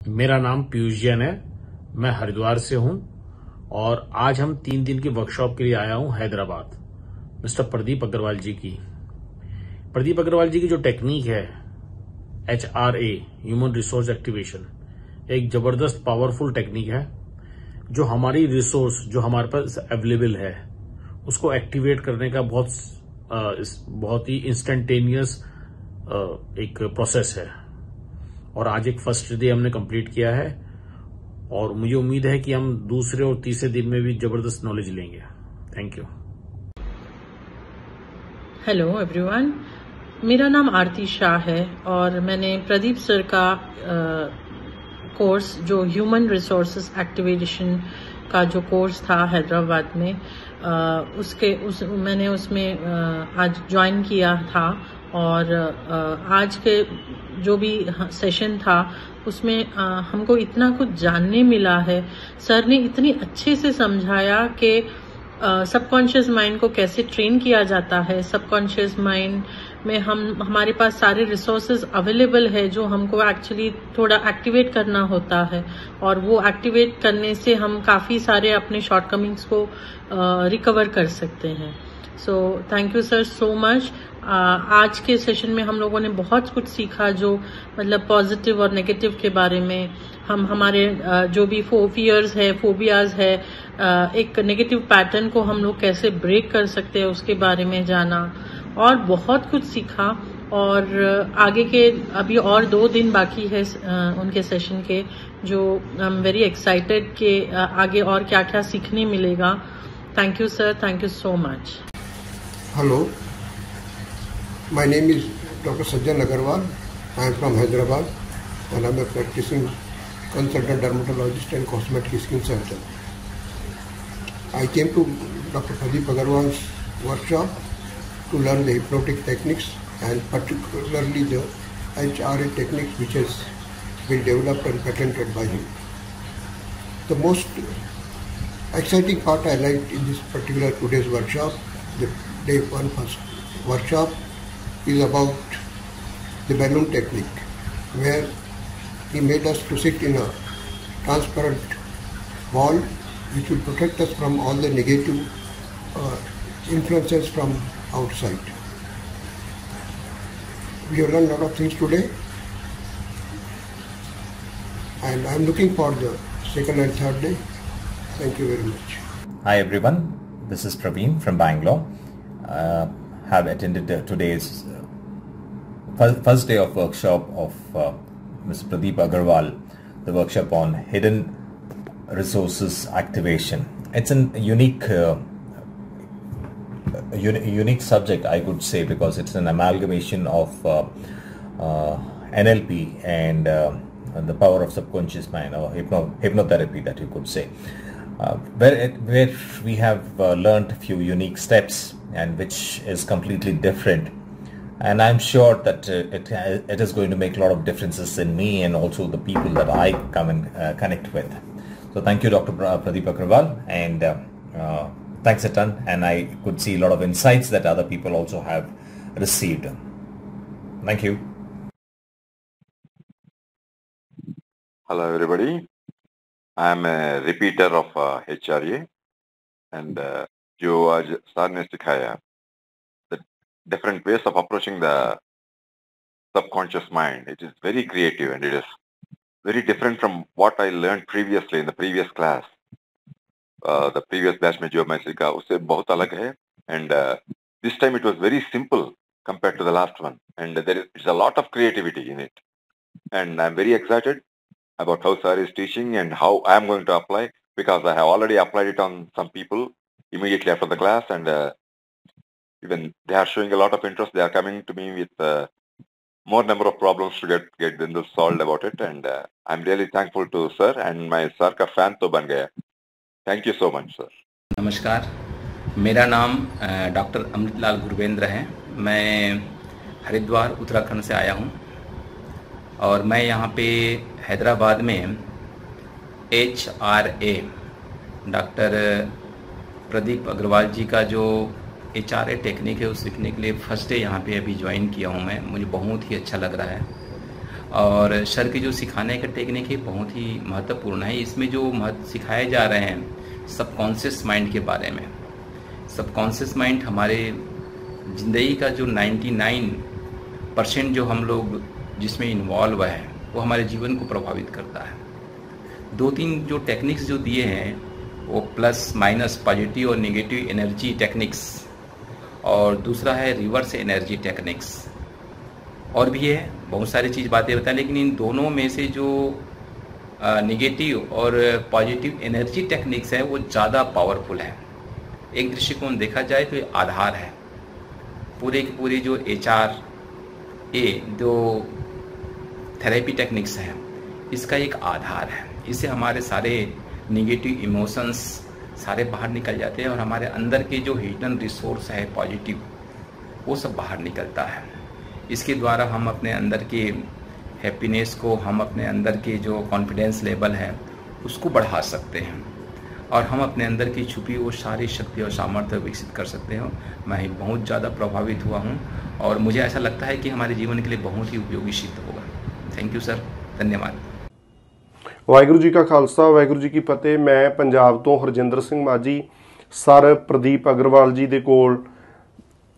मेरा नाम पीयूष जैन है। मैं हरिद्वार से हूं और आज हम 3 दिन की वर्कशॉप के लिए आया हूं हैदराबाद, मिस्टर प्रदीप अग्रवाल जी की। प्रदीप अग्रवाल जी की जो टेक्निक है HRA, ह्यूमन रिसोर्स एक्टिवेशन, एक जबरदस्त पावरफुल टेक्निक है जो हमारी रिसोर्स जो हमारे पास अवेलेबल है उसको एक्टिवेट करने का बहुत ही इंस्टेंटेनियस एक प्रोसेस है। और आज एक फर्स्ट डे हमने कंप्लीट किया है और मुझे उम्मीद है कि हम दूसरे और तीसरे दिन में भी जबरदस्त नॉलेज लेंगे। Thank you. हेलो एवरीवन, मेरा नाम आरती शाह है और मैंने प्रदीप सर का कोर्स जो ह्यूमन रिसोर्सेज एक्टिवेशन का जो कोर्स था हैदराबाद में मैंने उसमें आज ज्वाइन किया था। और आज के जो भी सेशन था उसमें हमको इतना कुछ जानने मिला है। सर ने इतनी अच्छे से समझाया कि सबकॉन्शियस माइंड को कैसे ट्रेन किया जाता है। सबकॉन्शियस माइंड में हमारे पास सारे रिसोर्सेज अवेलेबल है जो हमको एक्चुअली थोड़ा एक्टिवेट करना होता है और वो एक्टिवेट करने से हम काफी सारे अपने शॉर्टकमिंग्स को रिकवर कर सकते हैं। So thank you sir so much. आज के सेशन में हम लोगों ने बहुत कुछ सीखा, जो मतलब पॉजिटिव और नेगेटिव के बारे में। हमारे जो भी फियर्स है, फोबियाज है, एक नेगेटिव पैटर्न को हम लोग कैसे ब्रेक कर सकते हैं उसके बारे में जाना और बहुत कुछ सीखा। और आगे के अभी और 2 दिन बाकी है उनके सेशन के, जो आई एम वेरी एक्साइटेड कि आगे और क्या क्या सीखने मिलेगा। Thank you sir, thank you so much. Hello, my name is Dr. Sajjan Agarwal. I am from Hyderabad and I am a practicing consultant dermatologist and cosmetic skin surgeon. I came to Dr. Pradeep Agarwal's workshop to learn the hypnotic techniques and particularly the HRA techniques which has been developed and patented by him. The most exciting part I liked in this particular today's workshop, the day 1 first workshop, is about the balloon technique, where he made us to sit in a transparent wall which will protect us from all the negative influences from outside. We have learned a lot of things today and I am looking for the second and third day. Thank you very much. Hi everyone, this is Praveen from Bangalore. Have attended today's first day of workshop of Mr. Pradeep Agarwal, the workshop on hidden resources activation. It's a unique subject, I could say, because it's an amalgamation of NLP and the power of subconscious mind, or hypnotherapy, that you could say. Where we have learned a few unique steps and which is completely different, and I'm sure that it is going to make a lot of differences in me and also the people that I come and connect with. So thank you, Dr. Pradeep Agarwal, and thanks a ton, and I could see a lot of insights that other people also have received. Thank you. Hello everybody. I am a repeater of HRA, and जो आज sir ने सिखाया, the different ways of approaching the subconscious mind, it is very creative and it is very different from what I learned previously in the previous class. The previous batch में जो मैं सीखा उससे बहुत अलग है, and this time it was very simple compared to the last one, and there is a lot of creativity in it, and I'm very excited about how sir is teaching and how I am going to apply, because I have already applied it on some people immediately after the class, and even they are showing a lot of interest. They are coming to me with more number of problems to get them solved about it, and I'm really thankful to sir, and my sir का fan तो बन गया. Thank you so much sir. नमस्कार, मेरा नाम doctor Amritlal गुरवेंद्र है। मैं हरिद्वार उत्तराखंड से आया हूँ और मैं यहाँ पे हैदराबाद में HRA डॉक्टर प्रदीप अग्रवाल जी का जो HRA टेक्निक है उस सीखने के लिए फर्स्ट डे यहाँ पे अभी ज्वाइन किया हूँ मैं। मुझे बहुत ही अच्छा लग रहा है और सर की जो सिखाने का टेक्निक है बहुत ही महत्वपूर्ण है। इसमें जो सिखाए जा रहे हैं सबकॉन्शियस माइंड के बारे में। सबकॉन्शियस माइंड हमारे ज़िंदगी का जो 99% जो हम लोग जिसमें इन्वॉल्व है वो हमारे जीवन को प्रभावित करता है। 2-3 जो टेक्निक्स जो दिए हैं वो प्लस माइनस पॉजिटिव और नेगेटिव एनर्जी टेक्निक्स, और दूसरा है रिवर्स एनर्जी टेक्निक्स, और भी है बहुत सारी चीज़ बातें बताएं, लेकिन इन दोनों में से जो नेगेटिव और पॉजिटिव एनर्जी टेक्निक्स है वो ज़्यादा पावरफुल है। एक दृष्टिकोण देखा जाए तो ये आधार है पूरे के पूरे जो HRA जो थेरेपी टेक्निक्स हैं इसका एक आधार है। इससे हमारे सारे नेगेटिव इमोशंस सारे बाहर निकल जाते हैं और हमारे अंदर के जो हिडन रिसोर्स है पॉजिटिव वो सब बाहर निकलता है। इसके द्वारा हम अपने अंदर के हैप्पीनेस को, हम अपने अंदर के जो कॉन्फिडेंस लेवल है उसको बढ़ा सकते हैं और हम अपने अंदर की छुपी वो सारी शक्ति और सामर्थ्य विकसित कर सकते हैं। मैं बहुत ज़्यादा प्रभावित हुआ हूँ और मुझे ऐसा लगता है कि हमारे जीवन के लिए बहुत ही उपयोगी सिद्ध होगा। थैंक यू सर, धन्यवाद। वाहिगुरू जी का खालसा, वाहिगुरू जी की फतेह। मैं पंजाब तो हरजिंदर सिंह माझी सर प्रदीप अग्रवाल जी दे कोल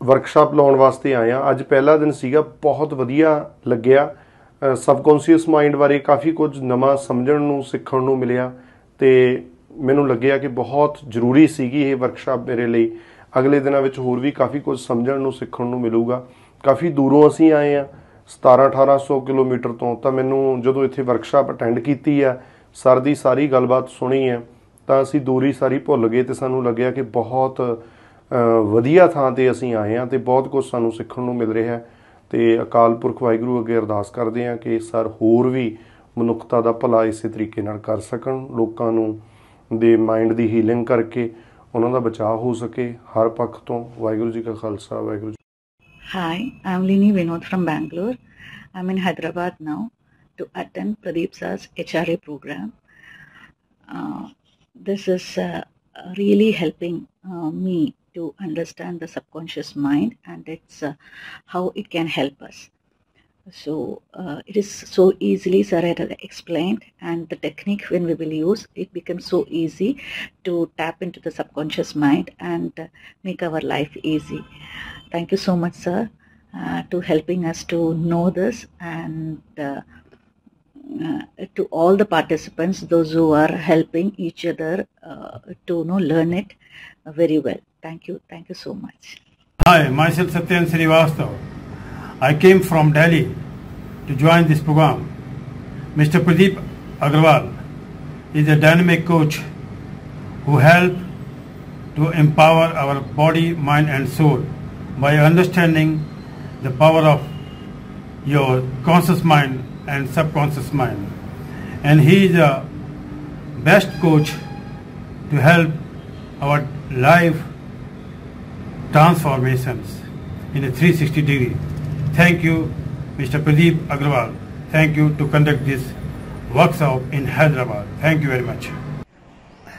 वर्कशॉप लाउण वास्ते आया। अज पहला दिन सीगा, बहुत वधिया लग्गिया। सबकॉन्शियस माइंड बारे काफ़ी कुछ नवां समझण नूं सिੱਖਣ ਨੂੰ मिलिया ਤੇ ਮੈਨੂੰ ਲੱਗਿਆ ਕਿ ਬਹੁਤ ਜ਼ਰੂਰੀ ਸੀਗੀ ਇਹ ਵਰਕਸ਼ਾਪ ਮੇਰੇ ਲਈ। ਅਗਲੇ ਦਿਨਾਂ ਵਿੱਚ ਹੋਰ ਵੀ ਕਾफ़ी ਕੁਝ ਸਮਝਣ ਨੂੰ ਸਿੱਖਣ ਨੂੰ ਮਿਲੂਗਾ। ਕਾफ़ी ਦੂਰੋਂ ਅਸੀਂ ਆਏ ਆ, 1700-1800 ਕਿਲੋਮੀਟਰ ਤੋਂ। ਤਾਂ ਮੈਨੂੰ ਜਦੋਂ ਇੱਥੇ ਵਰਕਸ਼ਾਪ ਅਟੈਂਡ ਕੀਤੀ ਆ, ਸਰ ਦੀ ਸਾਰੀ ਗੱਲਬਾਤ ਸੁਣੀ ਹੈ, ਤਾਂ ਅਸੀਂ ਦੂਰੀ ਸਾਰੀ ਭੁੱਲ ਗਏ ਤੇ ਸਾਨੂੰ ਲੱਗਿਆ ਕਿ ਬਹੁਤ ਵਧੀਆ ਥਾਂ ਤੇ ਅਸੀਂ ਆਏ ਹਾਂ ਤੇ ਬਹੁਤ ਕੁਝ ਸਾਨੂੰ ਸਿੱਖਣ ਨੂੰ ਮਿਲ ਰਿਹਾ ਹੈ। ਤੇ ਅਕਾਲ ਪੁਰਖ ਵਾਹਿਗੁਰੂ ਅੱਗੇ ਅਰਦਾਸ ਕਰਦੇ ਹਾਂ ਕਿ ਸਰ ਹੋਰ ਵੀ ਮਨੁੱਖਤਾ ਦਾ ਭਲਾ ਇਸੇ ਤਰੀਕੇ ਨਾਲ ਕਰ ਸਕਣ, ਲੋਕਾਂ ਨੂੰ ਦੇ ਮਾइंड ਦੀ ਹੀਲਿੰਗ ਕਰਕੇ ਉਹਨਾਂ ਦਾ ਬਚਾਅ ਹੋ ਸਕੇ ਹਰ ਪੱਖ ਤੋਂ। ਵਾਹਿਗੁਰੂ ਜੀ ਕਾ Khalsa, Waheguru ji. Hi, I'm Lini Vinod from Bangalore. I'm in Hyderabad now to attend Pradeep Sir's HRA program. This is really helping me to understand the subconscious mind and it's how it can help us. So it is so easily Sir had explained, and the technique when we will use it becomes so easy to tap into the subconscious mind and make our life easy. Thank you so much, sir, to helping us to know this, and to all the participants, those who are helping each other to learn it very well. Thank you so much. Hi, myself Satyan Srivastava. I came from Delhi to join this program. Mr. Pradeep Agrawal is a dynamic coach who helps to empower our body, mind and soul by understanding the power of your conscious mind and subconscious mind. And he is the best coach to help our life transformations in a 360 degree. Thank you, Mr. Pradeep Agrawal. Thank you to conduct this workshop in Hyderabad. Thank you very much.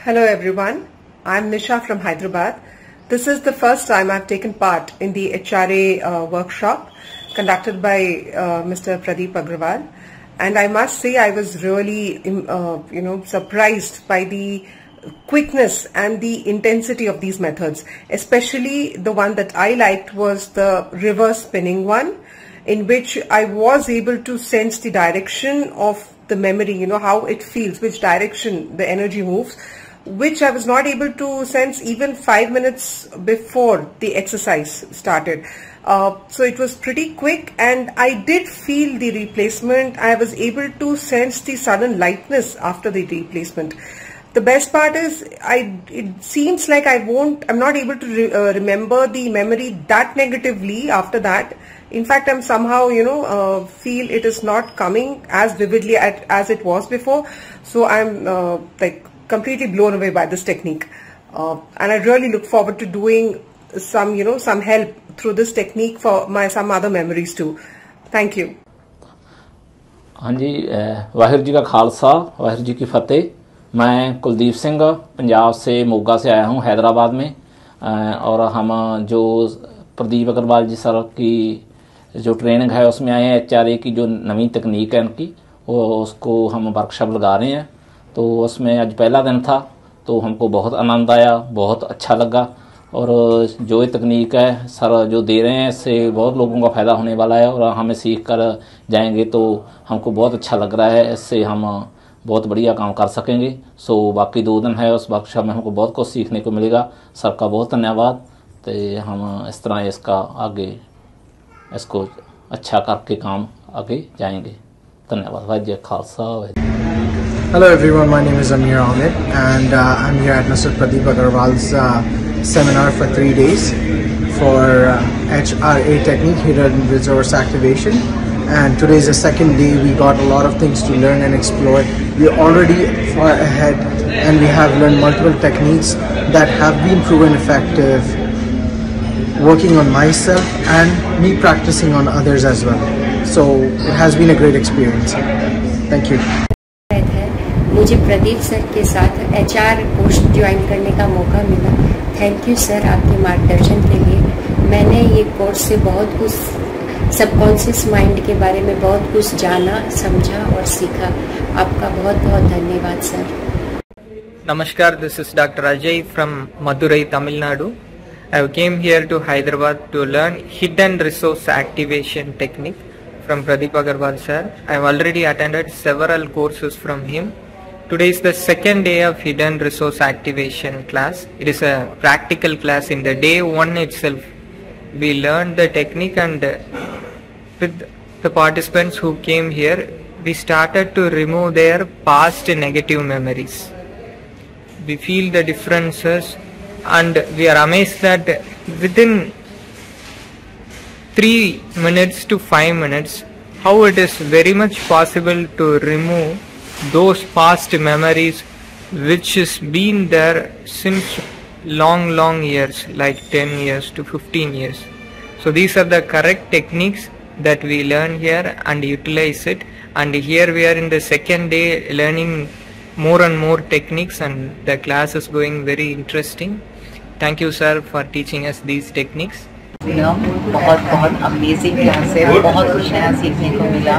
Hello everyone, I'm Nisha from Hyderabad. This is the first time I've taken part in the HRA workshop conducted by Mr. Pradeep Agrawal, and I must say I was really surprised by the quickness and the intensity of these methods. Especially the one that I liked was the reverse spinning one, in which I was able to sense the direction of the memory, how it feels, which direction the energy moves, which I was not able to sense even 5 minutes before the exercise started. So it was pretty quick, and I did feel the replacement. I was able to sense the sudden lightness after the replacement. The best part is, it seems like I'm not able to remember the memory that negatively after that. In fact, I'm somehow, feel it is not coming as vividly as it was before. So I'm completely blown away by this technique. And I really look forward to doing some help through this technique for some other memories too. Thank you. हाँ जी, वाहिगुरू जी का खालसा, वाहिगुरू जी की फतेह। मैं कुलदीप सिंह पंजाब से मोगा से आया हूँ हैदराबाद में, और हम जो प्रदीप अग्रवाल जी सर की जो ट्रेनिंग है उसमें आए हैं। HRA की जो नवी तकनीक है उनकी वो उसको हम वर्कशॉप लगा रहे हैं। तो उसमें आज पहला दिन था तो हमको बहुत आनंद आया, बहुत अच्छा लगा। और जो ये तकनीक है सर जो दे रहे हैं इससे बहुत लोगों का फ़ायदा होने वाला है और हमें सीख कर जाएंगे तो हमको बहुत अच्छा लग रहा है। इससे हम बहुत बढ़िया काम कर सकेंगे। सो बाकी 2 दिन है उस वर्कशॉप में हमको बहुत कुछ सीखने को मिलेगा। सबका बहुत धन्यवाद। तो हम इस तरह इसका आगे इसको अच्छा करके काम आगे जाएंगे। धन्यवाद। Waheguru ji Khalsa. Hello everyone, my name is Amir Ahmed and I'm here at Mr. Pradeep Agarwal's seminar for 3 days for HRA technique, hidden resource activation, and today is the second day. We got a lot of things to learn and explore. We're already far ahead and we have learned multiple techniques that have been proven effective working on myself and me practicing on others as well. So it has been a great experience. Thank you. मुझे Pradeep sir के साथ HR post join करने का मौका मिला। Thank you sir आपके मार्गदर्शन के लिए। मैंने ये कोर्स से बहुत कुछ सबकॉन्शियस माइंड के बारे में बहुत कुछ जाना, समझा और सीखा। आपका बहुत बहुत धन्यवाद sir. Namaskar, this is Dr. Ajay from Madurai, Tamil Nadu. I came here to Hyderabad to learn hidden resource activation technique from Pradeep Agarwal sir. I have already attended several courses from him. Today is the second day of hidden resource activation class. It is a practical class. In the day 1 itself, we learned the technique, and with the participants who came here, we started to remove their past negative memories. We feel the differences and we are amazed that within 3 minutes to 5 minutes, how it is very much possible to remove those past memories which has been there since long years, like 10 years to 15 years. So these are the correct techniques that we learn here and utilize it, and here we are in the second day learning more and more techniques, and the class is going very interesting. Thank you sir for teaching us these techniques. बहुत amazing class है, बहुत कुछ नया सीखने को मिला।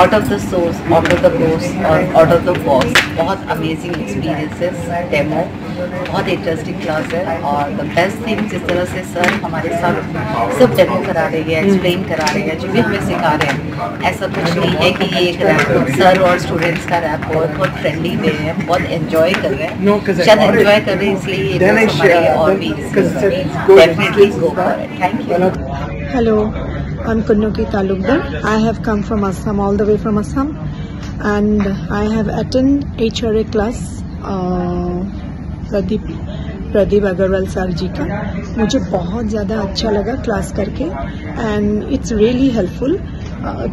Out of the source, out of the course और out of the box, बहुत अमेजिंग एक्सपीरियंसेस, डेमो, बहुत इंटरेस्टिंग क्लास है। और द बेस्ट थिंग, जिस तरह से सर हमारे साथ सब डेमो करा रहे हैं, एक्सप्लेन करा रहे हैं, जो भी हमें सिखा रहे हैं, ऐसा कुछ नहीं है कि ये एक रैप सर और स्टूडेंट्स का रैप बहुत फ्रेंडली वे है, बहुत एंजॉय कर रहे हैं। शायद एंजॉय कर रहे हैं इसलिए और भी definitely go for it. Thank you. Hello, I'm Kunnuki Talukdar. I have come from Assam, all the way from Assam, and I have attended HRA class Pradeep Agarwal sir ji का। मुझे बहुत ज़्यादा अच्छा लगा क्लास करके, and it's really helpful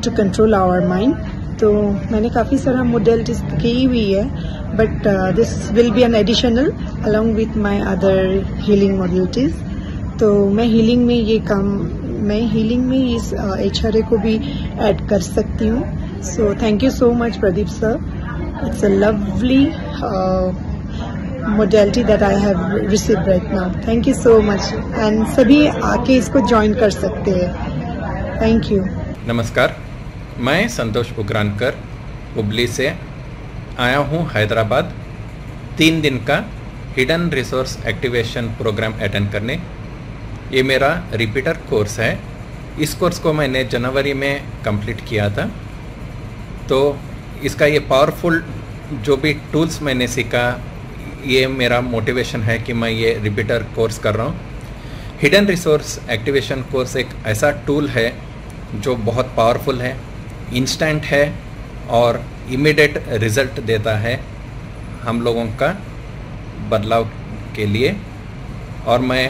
to control our mind. तो मैंने काफ़ी सारा मोडेलिटीज की हुई है, but this will be an additional along with my other healing modalities. तो मैं हीलिंग में इस HRA को भी ऐड कर सकती हूँ। So thank you so much Pradeep sir, it's a lovely modality that I have received right now. Thank you so much, and सभी आके इसको ज्वाइन कर सकते हैं। Thank you. नमस्कार, मैं संतोष उग्रानकर हुबली से आया हूँ हैदराबाद 3 दिन का hidden resource activation programme attend करने। ये मेरा रिपीटर कोर्स है। इस कोर्स को मैंने जनवरी में कंप्लीट किया था। तो इसका ये पावरफुल जो भी टूल्स मैंने सीखा, ये मेरा मोटिवेशन है कि मैं ये रिपीटर कोर्स कर रहा हूँ। हिडन रिसोर्स एक्टिवेशन कोर्स एक ऐसा टूल है जो बहुत पावरफुल है, इंस्टेंट है और इमीडिएट रिज़ल्ट देता है हम लोगों का बदलाव के लिए। और मैं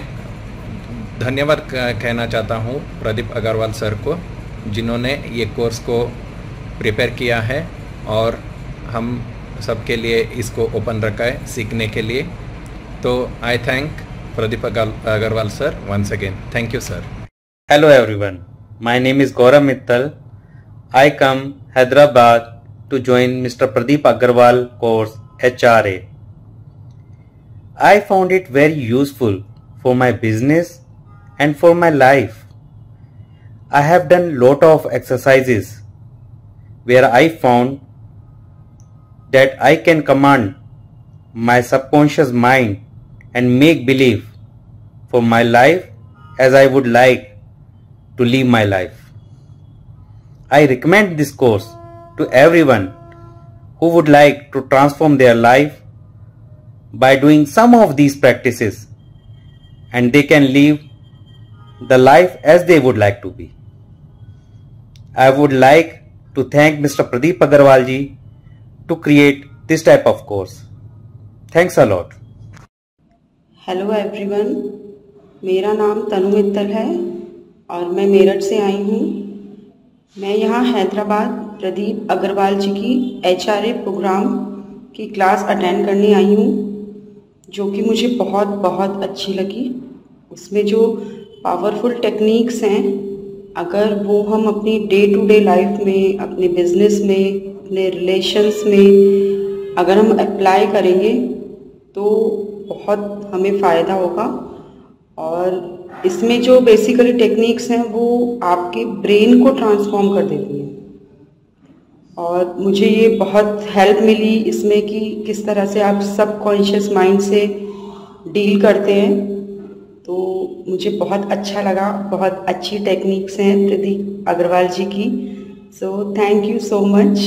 धन्यवाद कहना चाहता हूँ प्रदीप अग्रवाल सर को, जिन्होंने ये कोर्स को प्रिपेयर किया है और हम सबके लिए इसको ओपन रखा है सीखने के लिए। तो I thank Pradeep Agarwal sir once again. Thank you sir. Hello everyone, my name is Gaurav Mittal. I come Hyderabad to join Mr. Pradeep Agarwal course HRA. I found it very useful for my business and for my life. I have done lot of exercises where I found that I can command my subconscious mind and make believe for my life as I would like to live my life. I recommend this course to everyone who would like to transform their life by doing some of these practices, and they can live the life as they would like to be. I would like to thank Mr. Pradeep Agarwal ji to create this type of course. Thanks a lot. Hello everyone, मेरा नाम तनु मित्तल है और मैं मेरठ से आई हूँ। मैं यहाँ हैदराबाद प्रदीप अग्रवाल जी की HRA प्रोग्राम की क्लास अटेंड करने आई हूँ, जो कि मुझे बहुत बहुत अच्छी लगी। उसमें जो पावरफुल टेक्निक्स हैं, अगर वो हम अपनी डे टू डे लाइफ में, अपने बिजनेस में, अपने रिलेशंस में अगर हम अप्लाई करेंगे तो बहुत हमें फ़ायदा होगा। और इसमें जो बेसिकली टेक्निक्स हैं वो आपके ब्रेन को ट्रांसफॉर्म कर देती हैं, और मुझे ये बहुत हेल्प मिली इसमें कि किस तरह से आप सबकॉन्शियस माइंड से डील करते हैं। तो मुझे बहुत अच्छा लगा, बहुत अच्छी टेक्निक्स हैं प्रदीप अग्रवाल जी की। So thank you so much.